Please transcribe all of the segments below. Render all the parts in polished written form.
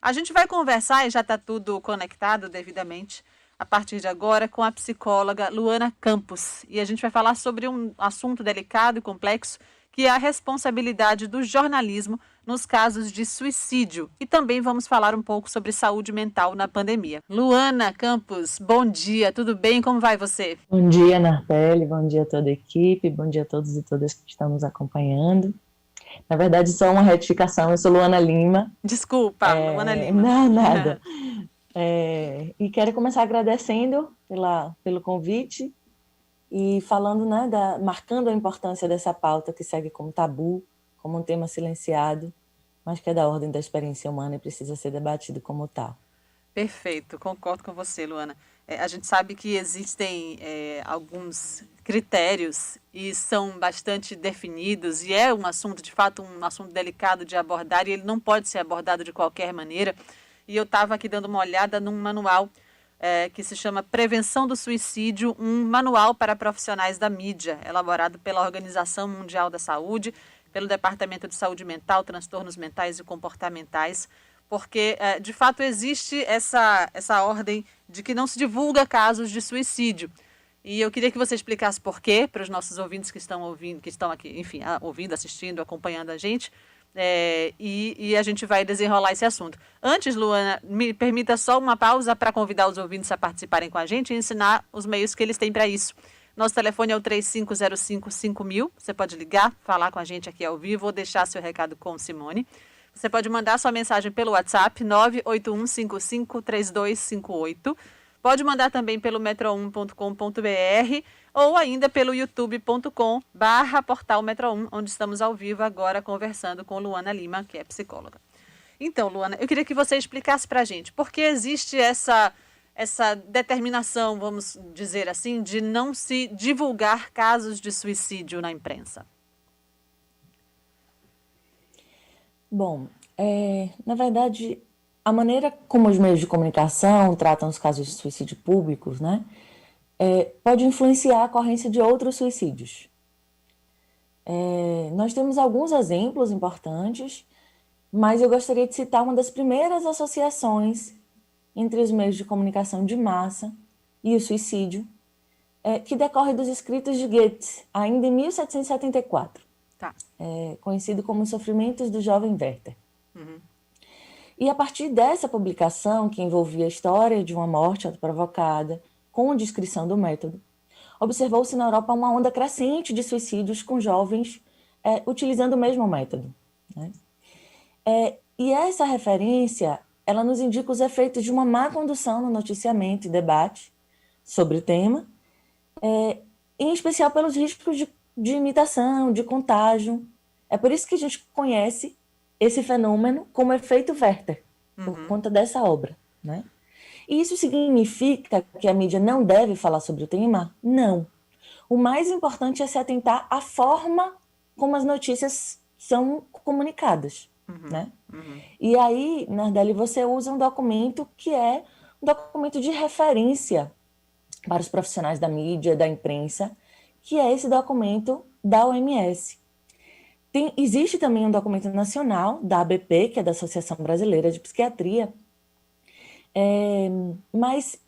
A gente vai conversar, e já está tudo conectado devidamente, a partir de agora, com a psicóloga Luana Campos. E a gente vai falar sobre um assunto delicado e complexo, que é a responsabilidade do jornalismo nos casos de suicídio. E também vamos falar um pouco sobre saúde mental na pandemia. Luana Campos, bom dia, tudo bem? Como vai você? Bom dia, Nardelli, bom dia a toda a equipe, bom dia a todos e todas que estão nos acompanhando. Na verdade, só uma retificação, eu sou Luana Lima. Desculpa, Luana Lima. Não, nada. E quero começar agradecendo pelo convite e falando, né, marcando a importância dessa pauta que segue como tabu, como um tema silenciado, mas que é da ordem da experiência humana e precisa ser debatido como tal. Perfeito, concordo com você, Luana. A gente sabe que existem alguns critérios e são bastante definidos, e é um assunto, de fato, um assunto delicado de abordar, e ele não pode ser abordado de qualquer maneira. E eu estava aqui dando uma olhada num manual que se chama Prevenção do Suicídio, um manual para profissionais da mídia, elaborado pela Organização Mundial da Saúde, pelo Departamento de Saúde Mental, Transtornos Mentais e Comportamentais, porque, de fato, existe essa ordem de que não se divulga casos de suicídio. E eu queria que você explicasse por quê, para os nossos ouvintes que estão ouvindo, que estão aqui, enfim, ouvindo, assistindo, acompanhando a gente, e a gente vai desenrolar esse assunto. Antes, Luana, me permita só uma pausa para convidar os ouvintes a participarem com a gente e ensinar os meios que eles têm para isso. Nosso telefone é o 3505-5000. Você pode ligar, falar com a gente aqui ao vivo ou deixar seu recado com Simone. Você pode mandar sua mensagem pelo WhatsApp 981553258. Pode mandar também pelo metro1.com.br ou ainda pelo youtube.com/portal Metro1, onde estamos ao vivo agora conversando com Luana Lima, que é psicóloga. Então, Luana, eu queria que você explicasse para a gente por que existe essa determinação, vamos dizer assim, de não se divulgar casos de suicídio na imprensa. Bom, na verdade, a maneira como os meios de comunicação tratam os casos de suicídio públicos, né, pode influenciar a ocorrência de outros suicídios. Nós temos alguns exemplos importantes, mas eu gostaria de citar uma das primeiras associações entre os meios de comunicação de massa e o suicídio, que decorre dos escritos de Goethe, ainda em 1774. Tá. Conhecido como Os Sofrimentos do Jovem Werther. E a partir dessa publicação, que envolvia a história de uma morte autoprovocada, com descrição do método, observou-se na Europa uma onda crescente de suicídios com jovens utilizando o mesmo método, né? E essa referência, ela nos indica os efeitos de uma má condução no noticiamento e debate sobre o tema, em especial pelos riscos de imitação, de contágio. É por isso que a gente conhece esse fenômeno como efeito Werther, por conta dessa obra, né? E isso significa que a mídia não deve falar sobre o tema? Não. O mais importante é se atentar à forma como as notícias são comunicadas, né? E aí, Nardelli, você usa um documento que é um documento de referência para os profissionais da mídia, da imprensa, que é esse documento da OMS. Existe também um documento nacional da ABP, que é da Associação Brasileira de Psiquiatria, mas,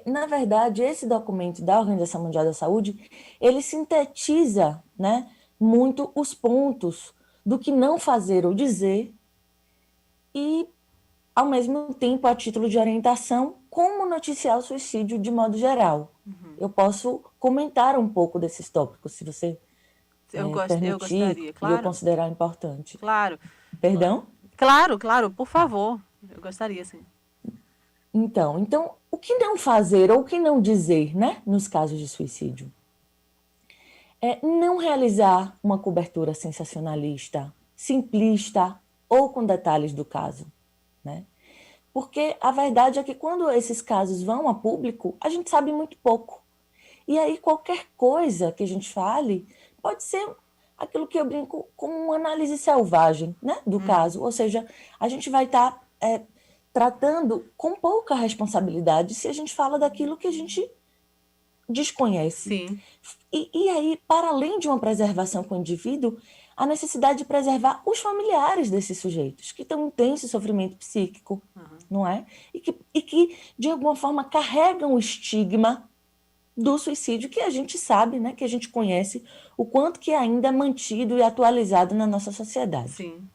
na verdade, esse documento da Organização Mundial da Saúde, ele sintetiza, né, muito os pontos do que não fazer ou dizer e, ao mesmo tempo, a título de orientação, como noticiar o suicídio de modo geral. Eu posso comentar um pouco desses tópicos, se você Eu permitir gostaria, e eu claro. considerar importante. Claro. Perdão? Claro, por favor. Eu gostaria, sim. Então, o que não fazer ou o que não dizer, né, nos casos de suicídio? Não realizar uma cobertura sensacionalista, simplista ou com detalhes do caso, né? Porque a verdade é que quando esses casos vão a público, a gente sabe muito pouco. E aí qualquer coisa que a gente fale pode ser aquilo que eu brinco como uma análise selvagem, né, do caso. Ou seja, a gente vai estar tratando com pouca responsabilidade se a gente fala daquilo que a gente desconhece. Sim. E aí, para além de uma preservação com o indivíduo, a necessidade de preservar os familiares desses sujeitos, que têm esse sofrimento psíquico, não é? E que, de alguma forma, carregam o estigma do suicídio, que a gente sabe, né, que a gente conhece, o quanto que ainda é mantido e atualizado na nossa sociedade. Sim.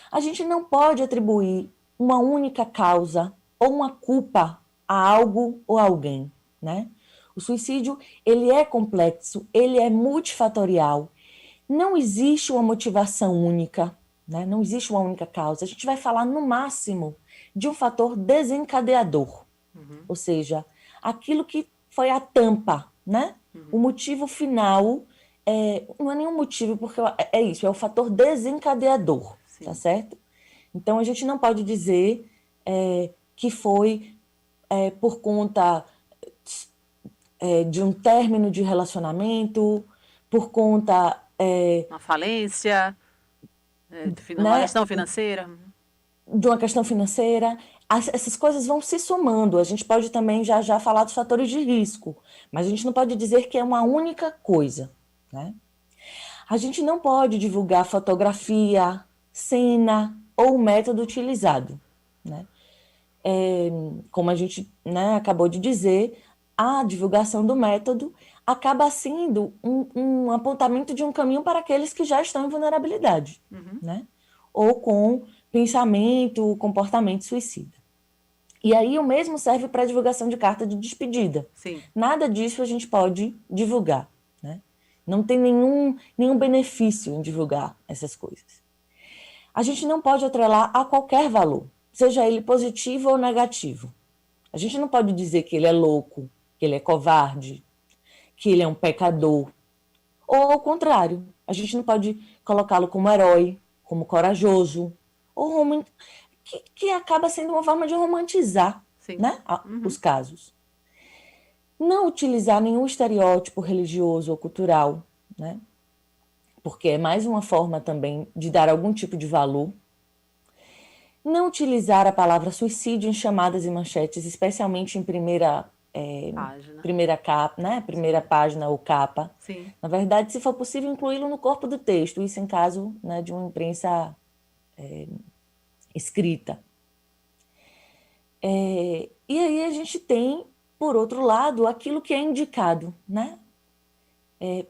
A gente não pode atribuir uma única causa ou uma culpa a algo ou a alguém, né? O suicídio, ele é complexo, ele é multifatorial. Não existe uma motivação única, né? Não existe uma única causa. A gente vai falar, no máximo, de um fator desencadeador. Ou seja, aquilo que foi a tampa, né? O motivo final, não é nenhum motivo, porque é isso, é o fator desencadeador, tá certo? Então, a gente não pode dizer que foi por conta de um término de relacionamento, por conta... uma falência, uma né, questão financeira. de uma questão financeira. Essas coisas vão se somando. A gente pode também já falar dos fatores de risco, mas a gente não pode dizer que é uma única coisa, né? A gente não pode divulgar fotografia, cena ou método utilizado, né? Como a gente, né, acabou de dizer, a divulgação do método acaba sendo um apontamento de um caminho para aqueles que já estão em vulnerabilidade, né? Ou com pensamento, comportamento suicida. E aí o mesmo serve para a divulgação de carta de despedida. Sim. Nada disso a gente pode divulgar, né? Não tem nenhum benefício em divulgar essas coisas. A gente não pode atrelar a qualquer valor, seja ele positivo ou negativo. A gente não pode dizer que ele é louco, que ele é covarde, que ele é um pecador. Ou ao contrário, a gente não pode colocá-lo como herói, como corajoso, ou que acaba sendo uma forma de romantizar, né, os casos. Não utilizar nenhum estereótipo religioso ou cultural, né, porque é mais uma forma também de dar algum tipo de valor. Não utilizar a palavra suicídio em chamadas e manchetes, especialmente em primeira capa, né? Primeira página ou capa. Sim. Na verdade, se for possível, incluí-lo no corpo do texto, isso em caso, né, de uma imprensa escrita. E aí a gente tem, por outro lado, aquilo que é indicado, né?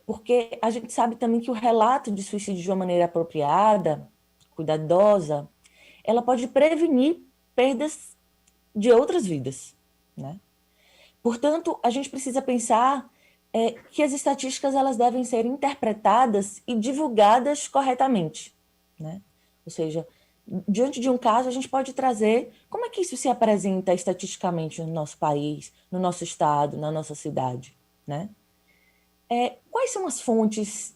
Porque a gente sabe também que o relato de suicídio de uma maneira apropriada, cuidadosa, ela pode prevenir perdas de outras vidas, né? Portanto, a gente precisa pensar que as estatísticas elas devem ser interpretadas e divulgadas corretamente, né? Ou seja, diante de um caso, a gente pode trazer como é que isso se apresenta estatisticamente no nosso país, no nosso estado, na nossa cidade, né? Quais são as fontes,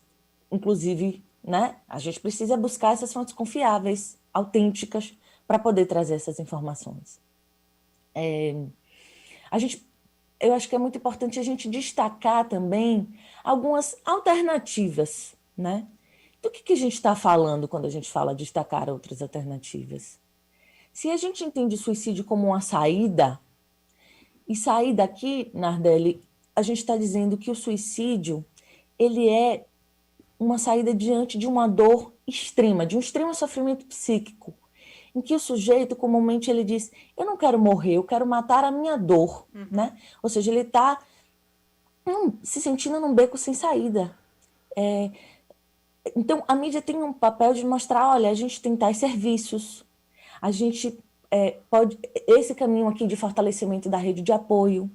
inclusive, né? A gente precisa buscar essas fontes confiáveis, autênticas, para poder trazer essas informações. Eu acho que é muito importante a gente destacar também algumas alternativas, né? Do que a gente está falando quando a gente fala de destacar outras alternativas? Se a gente entende o suicídio como uma saída, e sair daqui, Nardelli, a gente está dizendo que o suicídio ele é uma saída diante de uma dor extrema, de um extremo sofrimento psíquico, em que o sujeito, comumente, ele diz, eu não quero morrer, eu quero matar a minha dor, né? Ou seja, ele está se sentindo num beco sem saída. Então, a mídia tem um papel de mostrar, olha, a gente tem tais serviços, a gente pode... Esse caminho aqui de fortalecimento da rede de apoio,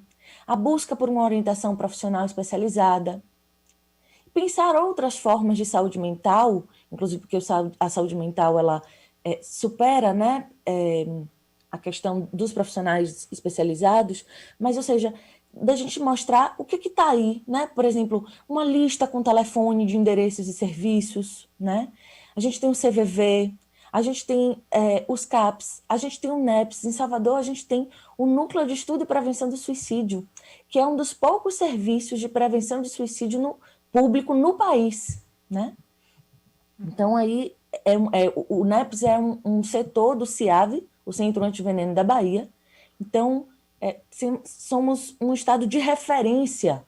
a busca por uma orientação profissional especializada, pensar outras formas de saúde mental, inclusive porque a saúde mental ela supera, né, a questão dos profissionais especializados, mas, ou seja, da gente mostrar o que está aí, né? Por exemplo, uma lista com telefone de endereços e serviços, né? A gente tem o CVV, a gente tem os CAPs, a gente tem o NEPS. Em Salvador, a gente tem o Núcleo de Estudo e Prevenção do Suicídio, que é um dos poucos serviços de prevenção de suicídio público no país, né? Então, aí, o NEPS é um setor do CIAVE, o Centro Antiveneno da Bahia. Então, somos um estado de referência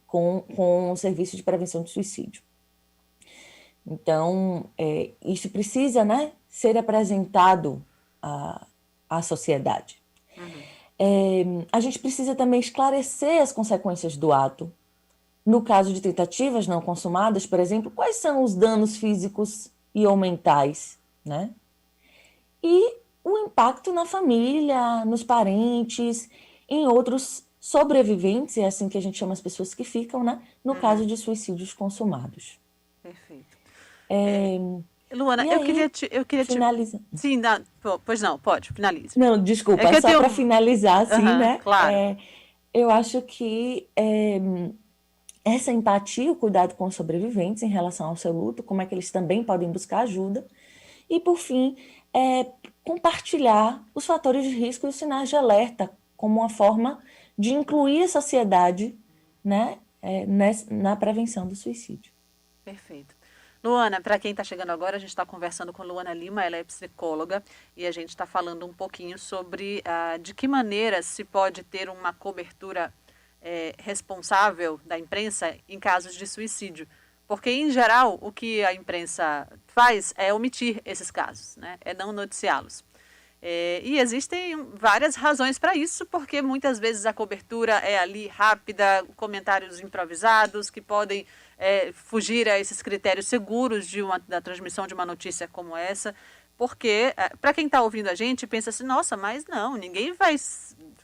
com o serviço de prevenção de suicídio. Então, isso precisa, né, ser apresentado à sociedade. A gente precisa também esclarecer as consequências do ato. No caso de tentativas não consumadas, por exemplo, quais são os danos físicos e ou mentais, né? E o impacto na família, nos parentes, em outros sobreviventes, é assim que a gente chama as pessoas que ficam, né? No caso de suicídios consumados. Perfeito. É, Luana, e eu aí, queria te... finaliza. Sim, pois não, pode, finalize. Não, É desculpa, que eu só tenho... para finalizar, assim, Aham, né? claro. Eu acho que essa empatia, o cuidado com os sobreviventes em relação ao seu luto, como é que eles também podem buscar ajuda. E, por fim, compartilhar os fatores de risco e os sinais de alerta como uma forma de incluir a sociedade, né, na prevenção do suicídio. Perfeito. Luana, para quem está chegando agora, a gente está conversando com Luana Lima, ela é psicóloga, e a gente está falando um pouquinho sobre de que maneira se pode ter uma cobertura responsável da imprensa em casos de suicídio. Porque, em geral, o que a imprensa faz é omitir esses casos, né? É não noticiá-los. E existem várias razões para isso, porque muitas vezes a cobertura é ali rápida, comentários improvisados que podem fugir a esses critérios seguros da transmissão de uma notícia como essa. Porque, para quem está ouvindo a gente, pensa assim, nossa, mas não, ninguém vai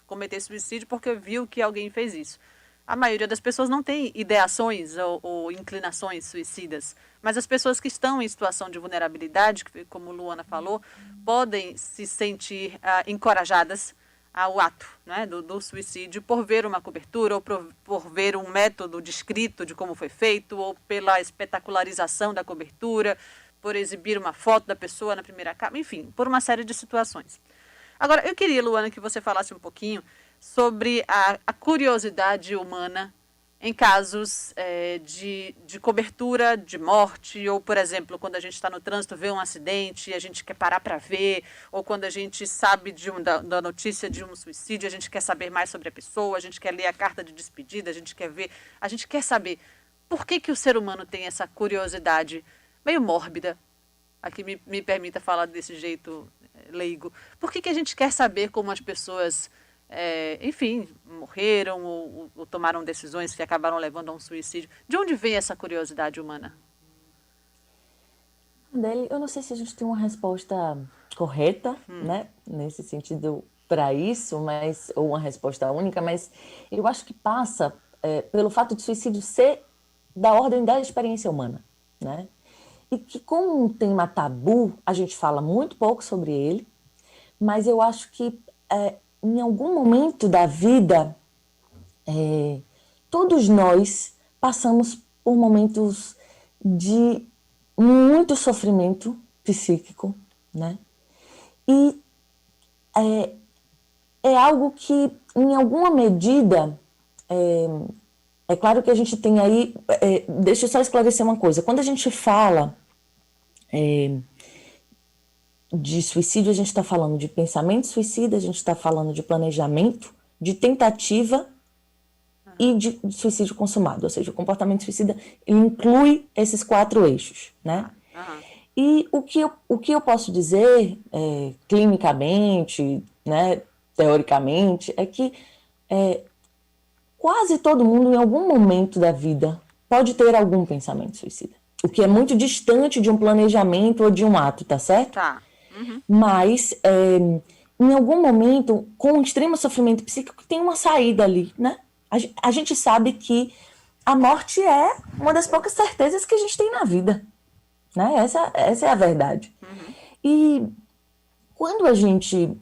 cometer suicídio porque viu que alguém fez isso. A maioria das pessoas não tem ideações ou inclinações suicidas, mas as pessoas que estão em situação de vulnerabilidade, como Luana falou, podem se sentir encorajadas ao ato, né, do suicídio por ver uma cobertura ou por ver um método descrito de como foi feito ou pela espetacularização da cobertura, por exibir uma foto da pessoa na primeira capa, enfim, por uma série de situações. Agora, eu queria, Luana, que você falasse um pouquinho sobre a curiosidade humana em casos de cobertura de morte, ou, por exemplo, quando a gente está no trânsito, vê um acidente e a gente quer parar para ver, ou quando a gente sabe da notícia de um suicídio, a gente quer saber mais sobre a pessoa, a gente quer ler a carta de despedida, a gente quer saber por que o ser humano tem essa curiosidade meio mórbida. Aqui me permita falar desse jeito leigo. Por que a gente quer saber como as pessoas, enfim, morreram ou tomaram decisões que acabaram levando a um suicídio? De onde vem essa curiosidade humana? Dele, eu não sei se a gente tem uma resposta correta, né, nesse sentido para isso, ou uma resposta única, mas eu acho que passa pelo fato de suicídio ser da ordem da experiência humana, né? E que, como um tema tabu, a gente fala muito pouco sobre ele, mas eu acho que em algum momento da vida, todos nós passamos por momentos de muito sofrimento psíquico, né? E é algo que, em alguma medida, é claro que a gente tem aí... deixa eu só esclarecer uma coisa. Quando a gente fala de suicídio, a gente está falando de pensamento suicida, a gente está falando de planejamento, de tentativa e de suicídio consumado. Ou seja, o comportamento suicida inclui esses 4 eixos, né? E o que eu posso dizer clinicamente, né, teoricamente, é que quase todo mundo, em algum momento da vida, pode ter algum pensamento suicida. O que é muito distante de um planejamento ou de um ato, tá certo? Tá. Mas, em algum momento, com extremo sofrimento psíquico, tem uma saída ali, né? A gente sabe que a morte é uma das poucas certezas que a gente tem na vida, né? Essa é a verdade. E quando a gente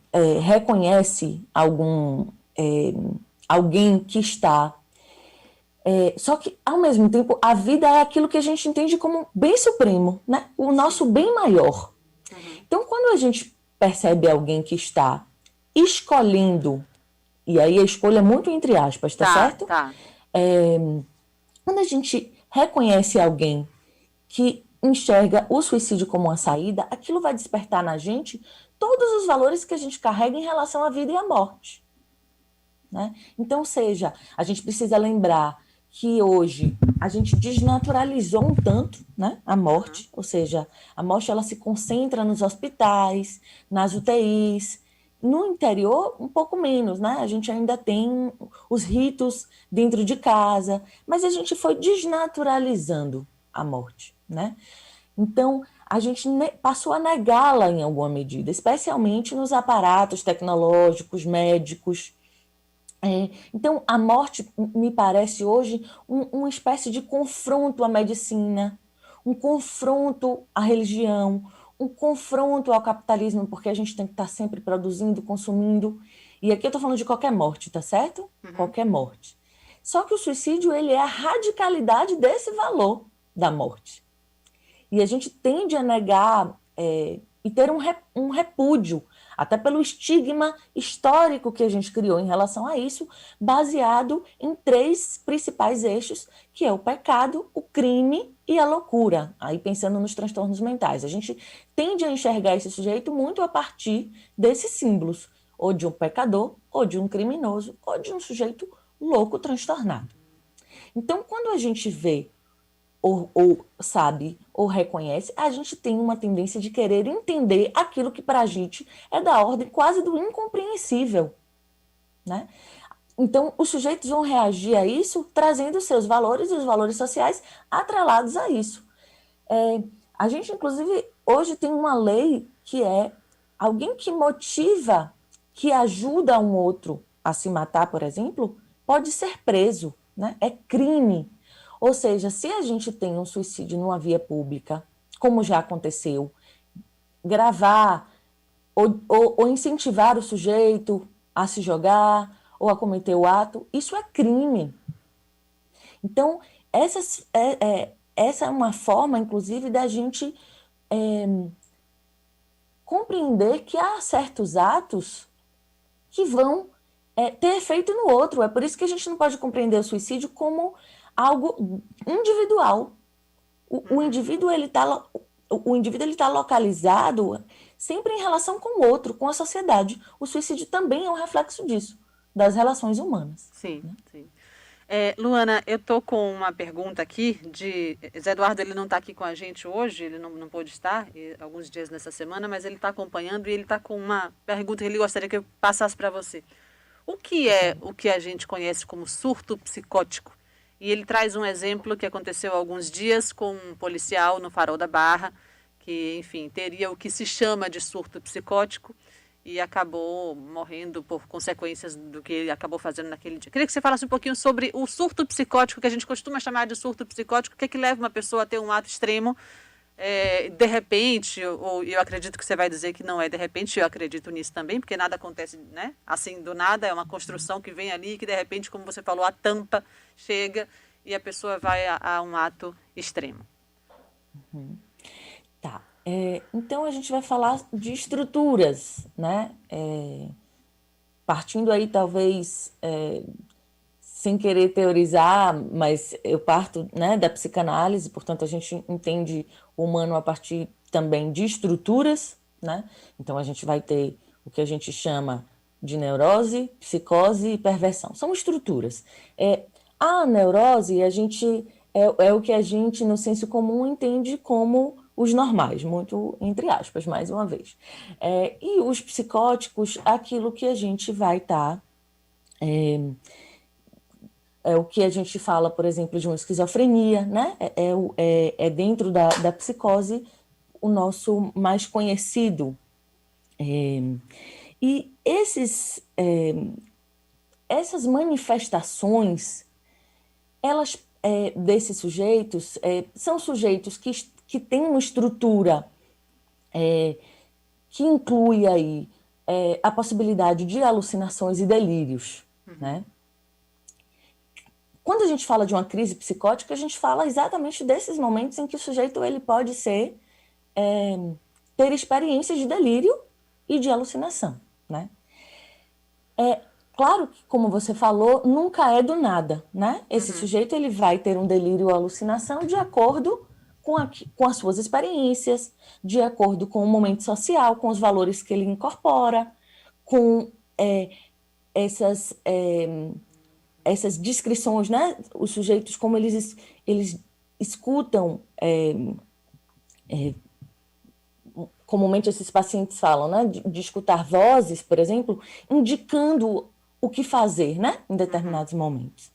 reconhece alguém que está... só que, ao mesmo tempo, a vida é aquilo que a gente entende como bem supremo, né? O nosso bem maior. Então, quando a gente percebe alguém que está escolhendo, e aí a escolha é muito entre aspas, tá certo? Tá. Quando a gente reconhece alguém que enxerga o suicídio como uma saída, aquilo vai despertar na gente todos os valores que a gente carrega em relação à vida e à morte, né? Então, a gente precisa lembrar que hoje a gente desnaturalizou um tanto, né, a morte, ou seja, a morte ela se concentra nos hospitais, nas UTIs, no interior um pouco menos, né? A gente ainda tem os ritos dentro de casa, mas a gente foi desnaturalizando a morte, né? Então, a gente passou a negá-la em alguma medida, especialmente nos aparatos tecnológicos, médicos. Então, a morte me parece hoje uma espécie de confronto à medicina, um confronto à religião, um confronto ao capitalismo, porque a gente tem que estar sempre produzindo, consumindo. E aqui eu estou falando de qualquer morte, tá certo? Qualquer morte. Só que o suicídio ele é a radicalidade desse valor da morte. E a gente tende a negar e ter um repúdio, até pelo estigma histórico que a gente criou em relação a isso, baseado em 3 principais eixos, que é o pecado, o crime e a loucura. Aí pensando nos transtornos mentais. A gente tende a enxergar esse sujeito muito a partir desses símbolos, ou de um pecador, ou de um criminoso, ou de um sujeito louco transtornado. Então, quando a gente vê ou sabe, ou reconhece, a gente tem uma tendência de querer entender aquilo que para a gente é da ordem quase do incompreensível, né? Então, os sujeitos vão reagir a isso trazendo os seus valores e os valores sociais atrelados a isso. A gente, inclusive, hoje tem uma lei que é alguém que motiva, que ajuda um outro a se matar, por exemplo, pode ser preso, né? É crime. Ou seja, se a gente tem um suicídio numa via pública, como já aconteceu, gravar ou incentivar o sujeito a se jogar ou a cometer o ato, isso é crime. Então, essa é uma forma, inclusive, da gente compreender que há certos atos que vão ter efeito no outro. É por isso que a gente não pode compreender o suicídio como algo individual. O indivíduo ele está localizado sempre em relação com o outro, com a sociedade. O suicídio também é um reflexo disso, das relações humanas. Sim, né? Sim. Luana, eu tô com uma pergunta aqui de Zé Eduardo. Ele não está aqui com a gente hoje, ele não pôde estar alguns dias nessa semana, mas ele está acompanhando e ele está com uma pergunta que ele gostaria que eu passasse para você. O que é o que a gente conhece como surto psicótico? E ele traz um exemplo que aconteceu há alguns dias com um policial no Farol da Barra, que, enfim, teria o que se chama de surto psicótico e acabou morrendo por consequências do que ele acabou fazendo naquele dia. Queria que você falasse um pouquinho sobre o surto psicótico, que a gente costuma chamar de surto psicótico, o que é que leva uma pessoa a ter um ato extremo, de repente, ou eu acredito que você vai dizer que não é de repente, eu acredito nisso também, porque nada acontece, né, assim do nada, é uma construção que vem ali, que de repente, como você falou, a tampa chega e a pessoa vai a um ato extremo. Tá. Então a gente vai falar de estruturas, né? Partindo aí talvez sem querer teorizar, mas eu parto, né, da psicanálise, portanto a gente entende o humano a partir também de estruturas, né? Então a gente vai ter o que a gente chama de neurose, psicose e perversão. São estruturas. A neurose a gente é o que a gente no senso comum entende como os normais, muito entre aspas, mais uma vez. E os psicóticos, aquilo que a gente vai estar é o que a gente fala, por exemplo, de uma esquizofrenia, né? É dentro da psicose o nosso mais conhecido. E essas manifestações, elas desses sujeitos, são sujeitos que têm uma estrutura que inclui aí a possibilidade de alucinações e delírios, né? Quando a gente fala de uma crise psicótica, a gente fala exatamente desses momentos em que o sujeito ele pode ter experiências de delírio e de alucinação, né? Claro que, como você falou, nunca é do nada, né? Esse sujeito ele vai ter um delírio ou alucinação de acordo com as suas experiências, de acordo com o momento social, com os valores que ele incorpora, com essas descrições, né? Os sujeitos, como eles escutam, comumente esses pacientes falam, né? De escutar vozes, por exemplo, indicando o que fazer, né? Em determinados momentos.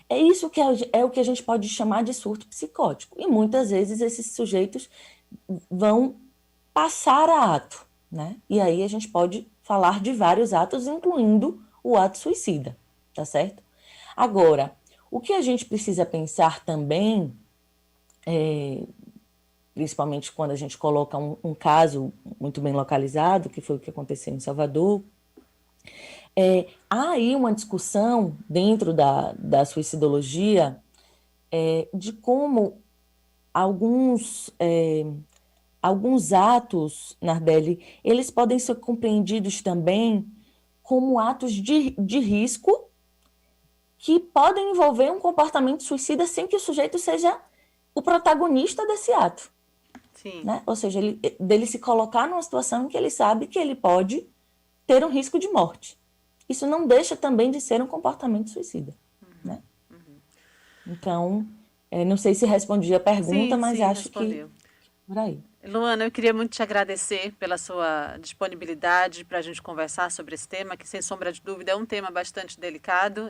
É isso que é o que a gente pode chamar de surto psicótico. E muitas vezes esses sujeitos vão passar a ato, né? E aí a gente pode falar de vários atos, incluindo o ato suicida, tá certo? Agora, o que a gente precisa pensar também, principalmente quando a gente coloca um caso muito bem localizado, que foi o que aconteceu em Salvador, há aí uma discussão dentro da suicidologia de como alguns atos, Nardelli, eles podem ser compreendidos também como atos de risco que podem envolver um comportamento suicida sem que o sujeito seja o protagonista desse ato. Sim. Né? Ou seja, dele se colocar numa situação em que ele sabe que ele pode ter um risco de morte. Isso não deixa também de ser um comportamento suicida. Né? Então, não sei se respondi a pergunta, mas acho respondeu. Que por aí. Luana, eu queria muito te agradecer pela sua disponibilidade para a gente conversar sobre esse tema, que sem sombra de dúvida é um tema bastante delicado,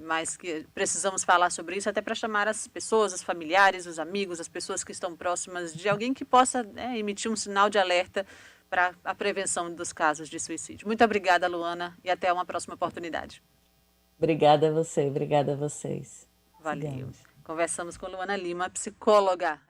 mas que precisamos falar sobre isso até para chamar as pessoas, os familiares, os amigos, as pessoas que estão próximas de alguém que possa emitir um sinal de alerta para a prevenção dos casos de suicídio. Muito obrigada, Luana, e até uma próxima oportunidade. Obrigada a você, obrigada a vocês. Valeu. Conversamos com Luana Lima, psicóloga.